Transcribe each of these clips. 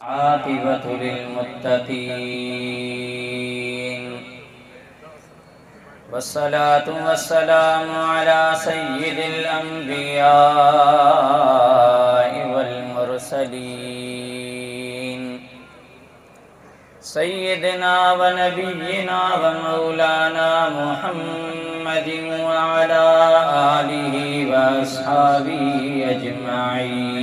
عاقبة للمتقين والصلاة والسلام على سيد الأنبياء والمرسلين سيدنا ونبينا ومولانا محمد وعلى آله وأصحابه أجمعين.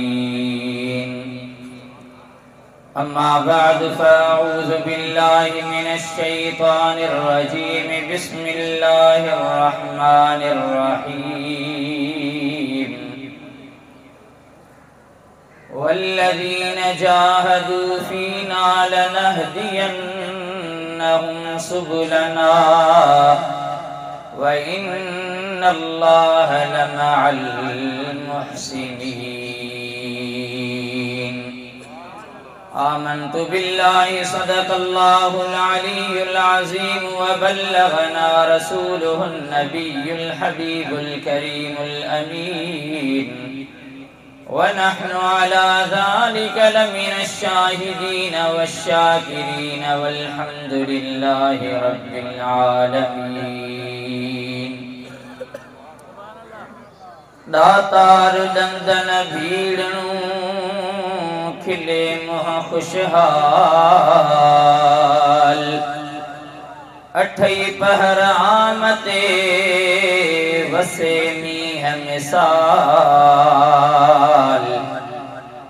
أما بعد فأعوذ بالله من الشيطان الرجيم. بسم الله الرحمن الرحيم. والذين جاهدوا فينا لنهدينهم سبلنا وإن الله لمع المحسنين. آمنت بالله صدق الله العلي العظيم وبلغنا رسوله النبي الحبيب الكريم الأمين ونحن على ذلك لمن الشاهدين والشاكرين والحمد لله رب العالمين. داتار دندن بھیڑوں کھلے مہا خوشحال اٹھئی پہر آمتے وسے میہ مثال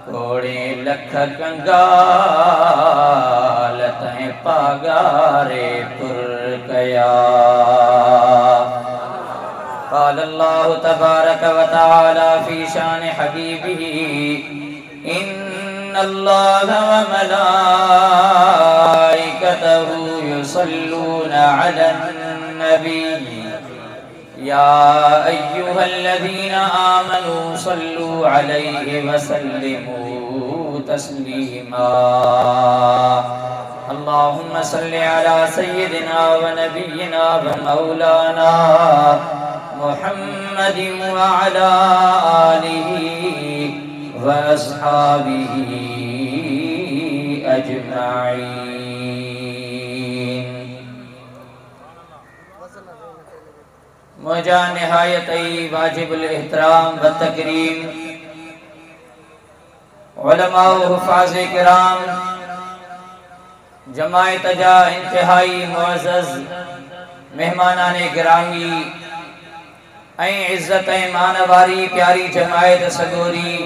کوڑے لکھ کنگال تہیں پاگارے پر گیا. قال اللہ تبارک و تعالی فی شان حبیبہ ان اللہ وملائکتہ یصلون علی النبی یا ایہا الذین آمنوا صلوا علیہ وسلموا تسلیما. اللہم صلی علی سیدنا ونبینا ومولانا محمد وعلى آله وأصحابه أجمعين. مجھا نہایت واجب الاحترام والتکریم علماء و حفاظ کرام جماعت جا انتہائی معزز مہمانان گرامی عزت مانواری پیاری جماعت سگوری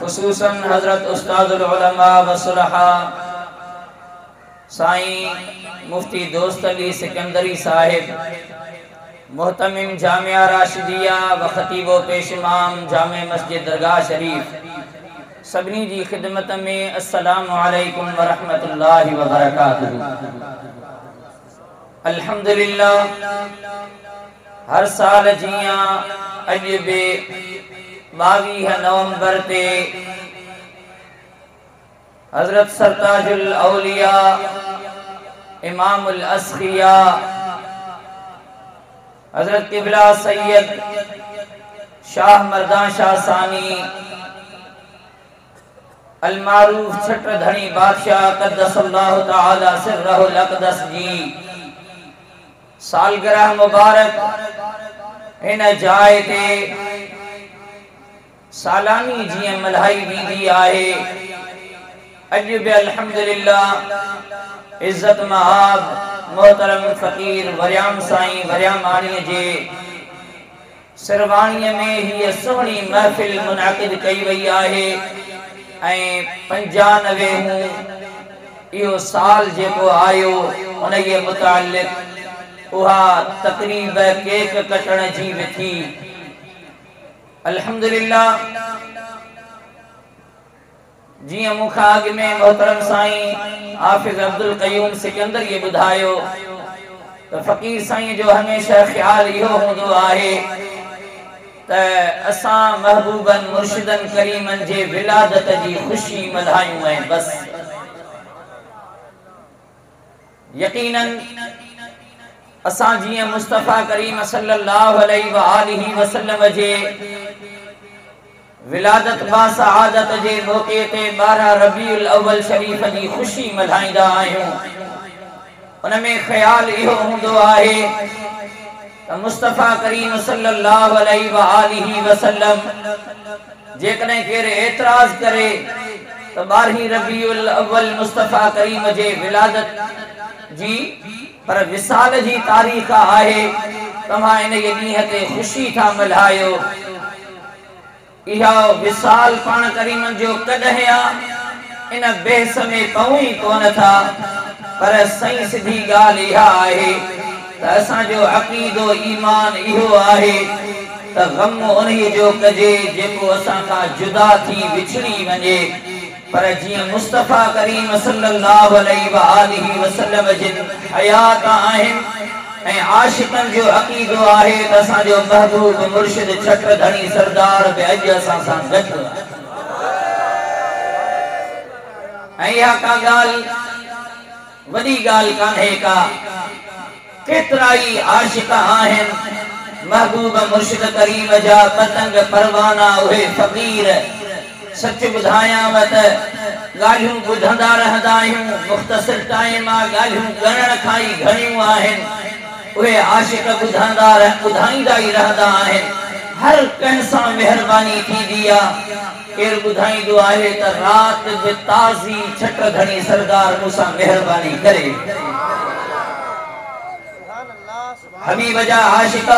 خصوصاً حضرت استاد العلماء و صلحاء سائیں مفتی دوست علی سکندری صاحب محتمم جامعہ راشدیہ و خطیب و پیش امام جامع مسجد درگاہ شریف سبنی جی خدمت میں السلام علیکم ورحمت اللہ وبرکاتہ. الحمدللہ ہر سال جیاں عجب 22 نومبر تے حضرت سرتاج الاولیاء امام الاسخیاء حضرت قبلہ سید شاہ مردان شاہ ثانی المعروف چھٹر دھنی بادشاہ قدس اللہ تعالی سرہ الاقدس جی سالگرہ مبارک ان جائے تے سالانی جی ملہائی بیدی آئے. عجب الحمدللہ عزت معاب محترم فقیر وریام سائیں وریام آنی جے سروانی میں ہی سہنی محفل منعقد کئی وئی آئے. 95 ہوں یہ سال جے کو آئیو انہیں متعلق وہا تقریب کیک کٹن جی تھی. الحمدللہ جی مخاگ میں محترم سائیں حافظ عبدالقیوم سکندر یہ بدھائیو تو فقیر سائیں جو ہمیشہ خیال یہ ہوندو آئے تا اساں محبوباً مرشداً کریماً جے ولادت جی خوشی ملہائیوں ہیں. بس یقیناً اساں جی مصطفیٰ کریم صلی اللہ علیہ وآلہ وسلم جے विलादत बा सआदत जे मौके ते 12 रबीउल अव्वल शरीफ जी खुशी मल्हाईंदा आहियूं। उनमें ख्याल इहो हूंदो आहे त मुस्तफ़ा करीम सल्लल्लाहु अलैहि व आलिहि वसल्लम जेकॾहिं केरु एतराज़ करे त 12 रबीउल अव्वल मुस्तफ़ा करीम जे विलादत जी पर विसाल जी तारीख़ आहे, तव्हां इन ॾींहं ते खुशी था मल्हायो। इहा विसाल पाण करीमन जो कॾहिं आहे इन बहस में पऊं ई कोन था, पर सही सिधी ॻाल्हि इहा आहे त असांजो अक़ीदो ईमान इहो आहे त ग़म उन्हीअ जो कजे जेको असां खां जुदा थी विछड़ी वञे। पर जीअं मुस्तफ़ा करीम सल्लल्लाहु अलैहि व आलिहि वसल्लम जिन हयात आहिनि ऐं आशिक़न जो अक़ीदो आहे त असांजो महबूब मुर्शिद छट धणी सरदार बि अॼु असां सां गॾु ऐं इहा का ॻाल्हि वॾी ॻाल्हि कान्हे का। केतिरा ई आशिक़ आहिनि महबूब मुर्शिद करीम जा पतंग परवाना उहे फ़क़ीर। सच ॿुधायांव त ॻाल्हियूं ॿुधंदा रहंदा आहियूं, मुख़्तसिर टाइम आहे, ॻाल्हियूं ॻणण खां ई घणियूं आहिनि। उहे आशिक़ ॿुधाईंदा ई रहंदा आहिनि। हर कंहिं सां महिरबानी थींदी आहे। केरु ॿुधाईंदो आहे त राति बि ताज़ी छट धणी सरदार मूंसां महिरबानी करे। हबीब जा आशिक़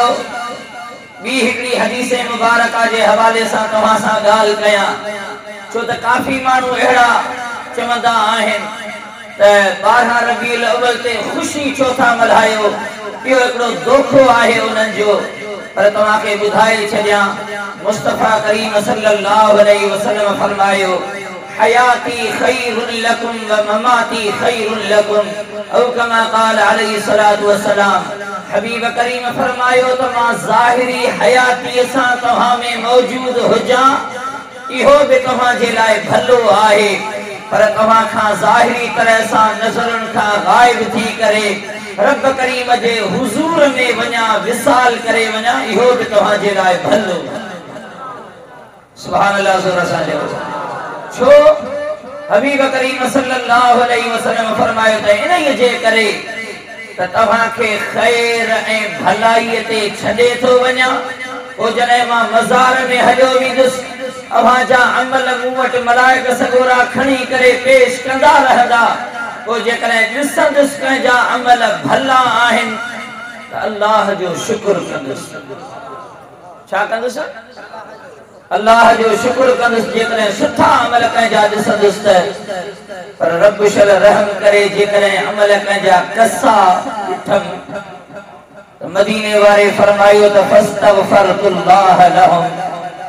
ॿी हिकिड़ी हदीस मुबारका जे हवाले सां तव्हां सां ॻाल्हि कयां, छो त काफ़ी माण्हू अहिड़ा चवंदा आहिनि त 12 रबीउल अव्वल ते खुशी छो था मल्हायो, इहो हिकिड़ो दोखो आहे उन्हनि जो। पर तव्हांखे ॿुधाए छॾियां, मुस्तफ़ा करीम सल्लल्लाहु अलैहि वसल्लम फरमायो हयाती खैरुन लकुम व ममाती खैरुन लकुम औ कमा क़ाल अलैहि सलातु वस्सलाम। हबीब करीम फरमायो त मां ज़ाहिरी हयाती सां तव्हां में मौजूद हुजां, इहो बि तव्हां जे लाइ भलो आहे, पर तव्हां खां ज़ाहिरी तरह सां नज़रुनि खां गायब थी करे रब करीम जे हुज़ूर में वञा, विसाल करे वञा, इहो बि तव्हां जे लाइ भलो। सुभान अल्लाह। ज़ोर सां चओ छो? हबीब करीम सल्लल्लाहु अलैहि वसल्लम फरमायो त इन्हीअ जे करे त तव्हांखे ख़ैर ऐं भलाईअ ते छॾे थो वञा। पोइ जॾहिं मां मज़ार में हलियो वेंदुसि, अव्हां जा अमल मूं वटि मलाइक सॻोरा खणी करे पेश कंदा रहंदा। पोइ जेकॾहिं ॾिसंदुसि कंहिंजा अमल भला आहिनि त अल्लाह जो शुक्र कंदुसि। छा कंदुसि? अल्लाह जो शुक्र कंदुसि। जेकॾहिं सुठा अमल कंहिंजा ॾिसंदुसि त पर रब शल रहम करे जेकॾहिं अमल कंहिंजा कसा ॾिठमि त मदीने वारे फरमायो त फस्तगफरतुल्लाह लहुम,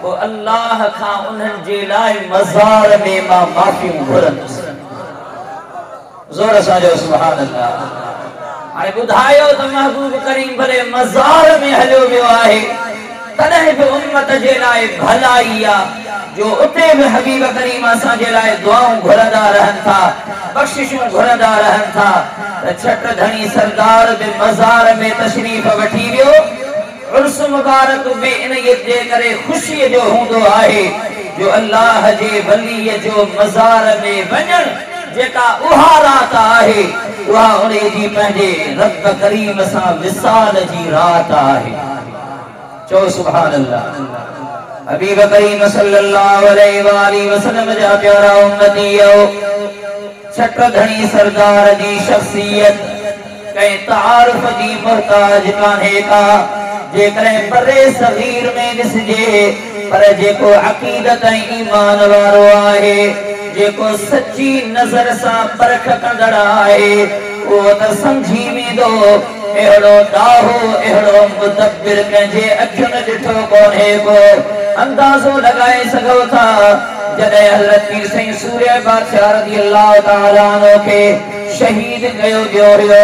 पोइ अल्लाह खां उन्हनि जे लाइ मज़ार में मां माफ़ियूं घुरंदुसि। ज़ोर सां चओ सुभान अल्लाह। हाणे ॿुधायो त महबूब करीम भले मज़ार में हलियो वियो आहे, तॾहिं बि उम्मत जे लाइ भलाई आहे जो उते बि हबीब करीम असां जे लाइ दुआऊं घुरंदा रहनि था, बख़्शिशूं घुरंदा रहनि था। त छट धणी सरदार बि मज़ार में तशरीफ़ वठी वियो। उर्स मुबारक बि इन जे करे ख़ुशीअ जो हूंदो आहे जो अल्लाह जे वलीअ जो मज़ार में वञण जेका उहा रात आहे, उहा उन जी पंहिंजे रब करीम सां विसाल जी रात आहे। चो सुभान अल्लाह। हबीब करीम सल्लल्लाहु अलैहि वसल्लम जा प्यारा उम्मतियो, छट धणी सरदार जी शख्सियत कंहिं तारुफ जी मोहताज कान्हे का। जेकॾहिं बरे सगीर में ॾिसजे, पर जेको अक़ीदत ऐं ईमान वारो आहे, जेको सची नज़र सां परख कंदड़ आहे, उहो त सम्झी वेंदो अहिड़ो ॾाहो अहिड़ो मुदब्बिर कंहिंजे अखियुनि ॾिठो कोन्हे को। अंदाज़ो लॻाए सघो था जॾहिं हज़रत पीर साईं सूर्य बादशाह रज़ियल्लाहु ताला अन्हु खे शहीद कयो वियो हुयो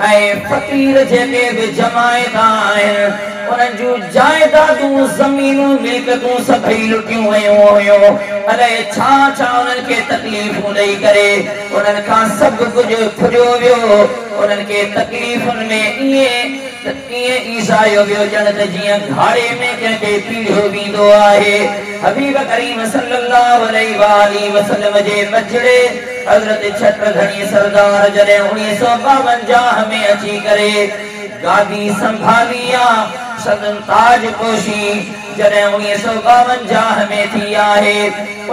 ऐं फ़क़ीर जेके बि जमायत आहिनि उन्हनि जूं जाइदादूं ज़मीनूं मिल्कतूं सभई लुटियूं वयूं हुयूं। अलाए छा छा उन्हनि खे तकलीफ़ूं ॾेई करे उन्हनि खां सभु कुझु फुरियो वियो। उन्हनि खे तकलीफ़ुनि में ईअं ये ईसायो बियो जन्नत जिया घाड़े में के पीढ़ो बींदो आहे। हबीब करीम सल्लल्लाहु अलैहि वसल्लम जे मजड़े हजरत छत्रधणी सरदार जने 1952 में अची करे गादी संभालिया सदन ताज पोशी जने 1952 में थी आहे।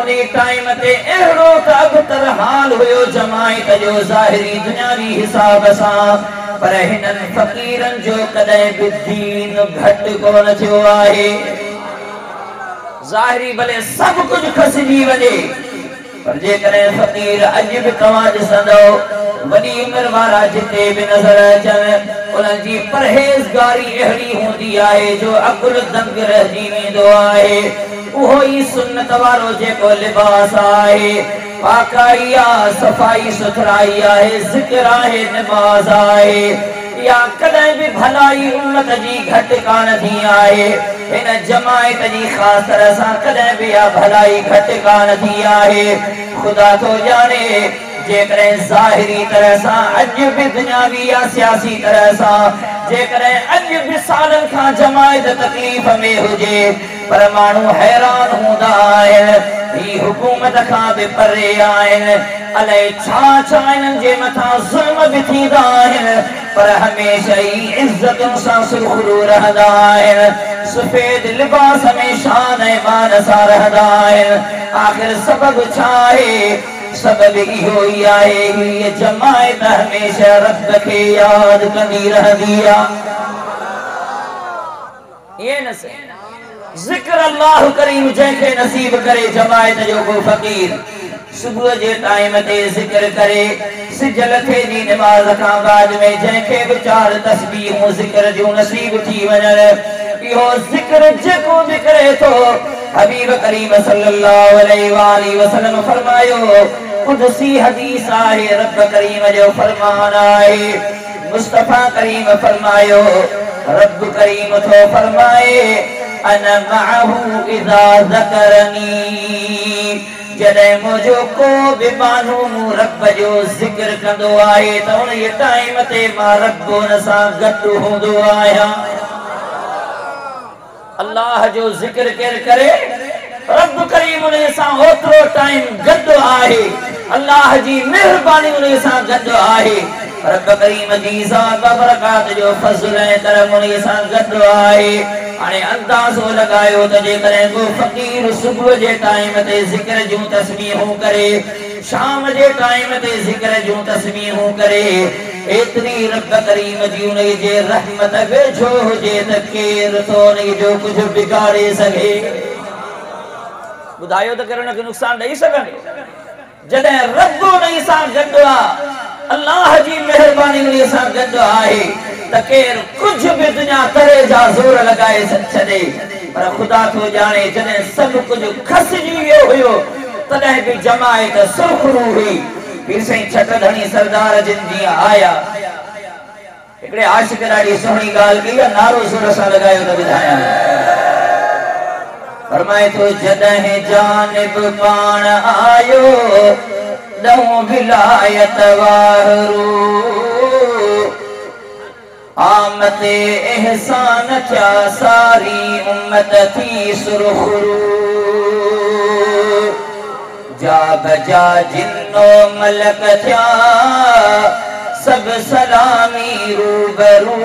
उन्हीं टाइम ते एड़ो अबतर हाल हुयो जमायत जो ज़ाहिरी दुनियावी हिसाब सा, पर हिनन फकीरन जो कदे भी दीन घट कोन थियो आहे। ज़ाहिरी भले सब कुछ खसजी वजे, पर जे करे फकीर अज भी तवां ॾिसंदो वॾी उम्र वारा जिते भी नज़र अचन उन जी परहेज़गारी अहिड़ी हूंदी आहे जो अकुल दंग रहिजी वेंदो आहे। उहो ई सुन्नत वारो जेको लिबास आहे, पाकाई आहे, सफ़ाई सुथराई आहे, ज़िक्र आहे, नमाज़ आहे, या कदे भी भलाई उम्मत जी घट कान थी आहे। इन जमायत जी खास तरह सा कदे भी या भलाई घट कान थी आहे। खुदा तो जाने जेकरे ज़ाहिरी तरह सा अज भी दुनियावी या सियासी तरह सा जेकरे अज भी सालन का जमायत तकलीफ में हुजे, पर मानू हैरान होंदा आहिनि ही हुकूमत का भी परे आहिनि। अलाए छा छा इन्हनि जे मथां ज़ुल्म भी थींदा आहिनि, पर हमेशा ही इज्जतुन सां सुरखरू रहंदा आहिनि। सफेद लिबास में शान ऐं मान सां रहंदा आहिनि। आखिर सबब छा आहे? सबब इहो ई आहे ये जमायत हमेशा रब खे याद कंदी रहंदी आहे। ये न से जिक्र अल्लाह करीम जंहिंखे नसीब करे जमायत जो को फकीर सुबह जे टाइम ते जिक्र करे सिजल थे जी नमाज खां बाद में जंहिंखे बि 4 तस्बीहूं जिक्र जो नसीब थी वञनि, इहो जिक्र जेको भी करे तो हबीब करीम सल्लल्लाहु अलैहि वसल्लम फरमायो, कुदसी हदीस आहे, रब करीम जो फरमान आहे। मुस्तफा करीम फरमायो, रब करीम तो फरमाए अना मअहू इज़ा ज़करनी, जॾहिं मुंहिंजो को बि माण्हू रब जो ज़िक्र कंदो आहे त उन टाइम ते मां रब उन सां गॾु हूंदो आहियां। अल्लाह जो जिक्र केर करे रब करीम उन सां ओतिरो टाइम गॾु आहे। अल्लाह जी मेहरबानी उन सां गॾु आहे। रब करीम जी ज़ात बरकात जो फज़ल ऐं करम उन सां गॾु आहे। हाणे अंदाज़ो लगायो त जेकॾहिं को फकीर सुबह जे टाइम ते ज़िक्र जूं तस्बीहूं करे, शाम जे टाइम ते ज़िक्र जूं तस्बीहूं करे, एतरी रब करीम जी उन जे रहमत वेझो हुजे त केर तो उन जो कुछ बिगाड़े सघे? ॿुधायो त केर उनखे नुक़सान ॾेई सघंदो? जॾहिं रब उन सां गॾु आहे, अल्लाह जी मेहरबानी उन सां गॾु आहे त केर कुछ भी दुनिया तरे जा ज़ोर लगाए छॾे, पर खुदा तो जाने जॾहिं सब कुछ खसजी वियो हुयो तॾहिं भी जमायत सुरखरू हुई। पीर साईं छत्रधणी सरदार जिन जी आया, हिकिड़े आशिक ॾाढी सुहिणी ॻाल्हि कई, नारो सुर सां लगायो त ॿुधायां। फरमाए तो जॾहिं जानिब पाण आयो ॾहों विलायत वारो, आमते एहसान थिया सारी उम्मत थी सुरखरू, जा बजा जिन्नो मलक थिया सब सलामी रूबरू,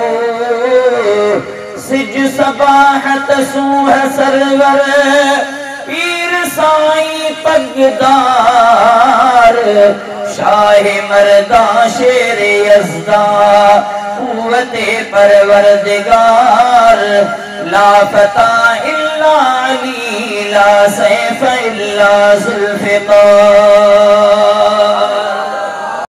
सिज सबाहत सूह सरवर पीर साईं पगदार, शाह मर्दा शेर यज़दा कुव्वते परवरदिगार, ला फता इल्ला अली ला सैफ इल्ला ज़ुल्फ़िकार।